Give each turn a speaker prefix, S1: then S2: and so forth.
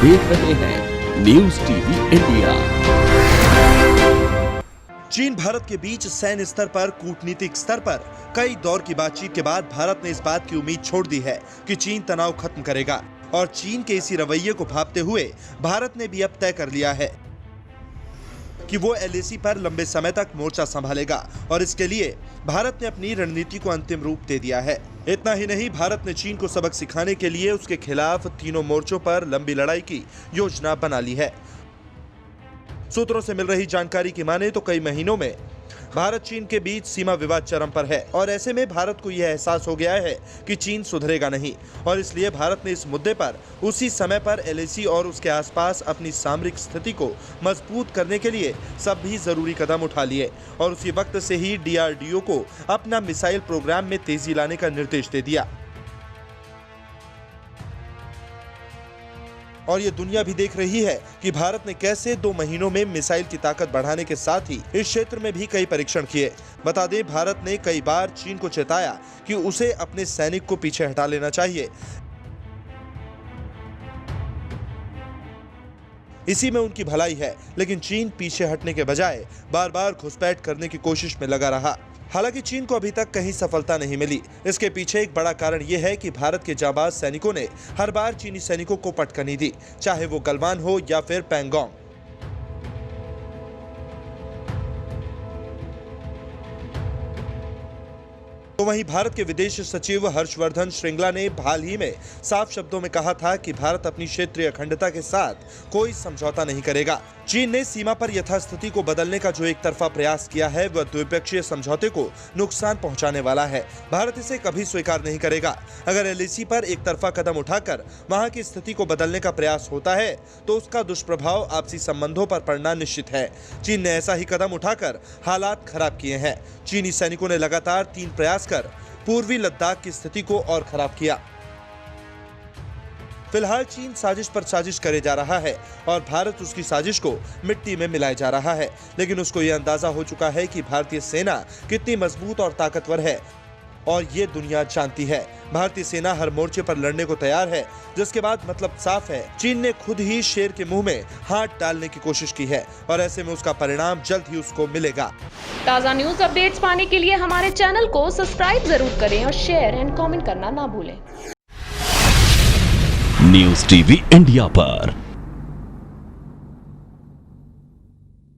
S1: देख रहे हैं न्यूज टीवी इंडिया।
S2: चीन भारत के बीच सैन्य स्तर पर, कूटनीतिक स्तर पर कई दौर की बातचीत के बाद भारत ने इस बात की उम्मीद छोड़ दी है कि चीन तनाव खत्म करेगा और चीन के इसी रवैये को भांपते हुए भारत ने भी अब तय कर लिया है कि वो एलएसी पर लंबे समय तक मोर्चा संभालेगा और इसके लिए भारत ने अपनी रणनीति को अंतिम रूप दे दिया है। इतना ही नहीं, भारत ने चीन को सबक सिखाने के लिए उसके खिलाफ तीनों मोर्चों पर लंबी लड़ाई की योजना बना ली है। सूत्रों से मिल रही जानकारी की माने तो कई महीनों में भारत चीन के बीच सीमा विवाद चरम पर है और ऐसे में भारत को यह एहसास हो गया है कि चीन सुधरेगा नहीं और इसलिए भारत ने इस मुद्दे पर उसी समय पर एलएसी और उसके आसपास अपनी सामरिक स्थिति को मजबूत करने के लिए सभी जरूरी कदम उठा लिए और उसी वक्त से ही डीआरडीओ को अपना मिसाइल प्रोग्राम में तेजी लाने का निर्देश दे दिया। और ये दुनिया भी देख रही है कि भारत ने कैसे 2 महीनों में मिसाइल की ताकत बढ़ाने के साथ ही इस क्षेत्र में भी कई परीक्षण किए। बता दें, भारत ने कई बार चीन को चेताया कि उसे अपने सैनिक को पीछे हटा लेना चाहिए। इसी में उनकी भलाई है, लेकिन चीन पीछे हटने के बजाय बार बार घुसपैठ करने की कोशिश में लगा रहा। हालांकि चीन को अभी तक कहीं सफलता नहीं मिली। इसके पीछे एक बड़ा कारण यह है कि भारत के जाबाज सैनिकों ने हर बार चीनी सैनिकों को पटकनी दी, चाहे वो गलवान हो या फिर पैंगोंग। तो वहीं भारत के विदेश सचिव हर्षवर्धन श्रृंगला ने हाल ही में साफ शब्दों में कहा था कि भारत अपनी क्षेत्रीय अखंडता के साथ कोई समझौता नहीं करेगा। चीन ने सीमा पर यथास्थिति को बदलने का जो एक तरफा प्रयास किया है वह द्विपक्षीय समझौते को नुकसान पहुंचाने वाला है। भारत इसे कभी स्वीकार नहीं करेगा। अगर एलएसी पर एक तरफा कदम उठाकर वहां की स्थिति को बदलने का प्रयास होता है तो उसका दुष्प्रभाव आपसी संबंधों पर पड़ना निश्चित है। चीन ने ऐसा ही कदम उठाकर हालात खराब किए हैं। चीनी सैनिकों ने लगातार 3 प्रयास कर पूर्वी लद्दाख की स्थिति को और खराब किया। फिलहाल चीन साजिश पर साजिश करे जा रहा है और भारत उसकी साजिश को मिट्टी में मिलाए जा रहा है, लेकिन उसको यह अंदाजा हो चुका है कि भारतीय सेना कितनी मजबूत और ताकतवर है और ये दुनिया जानती है। भारतीय सेना हर मोर्चे पर लड़ने को तैयार है, जिसके बाद मतलब साफ है, चीन ने खुद ही शेर के मुंह में हाथ डालने की कोशिश की है और ऐसे में उसका परिणाम जल्द ही उसको मिलेगा।
S3: ताज़ा न्यूज अपडेट्स पाने के लिए हमारे चैनल को सब्सक्राइब जरूर करें और शेयर एंड कमेंट करना ना भूलें।
S1: न्यूज टीवी इंडिया पर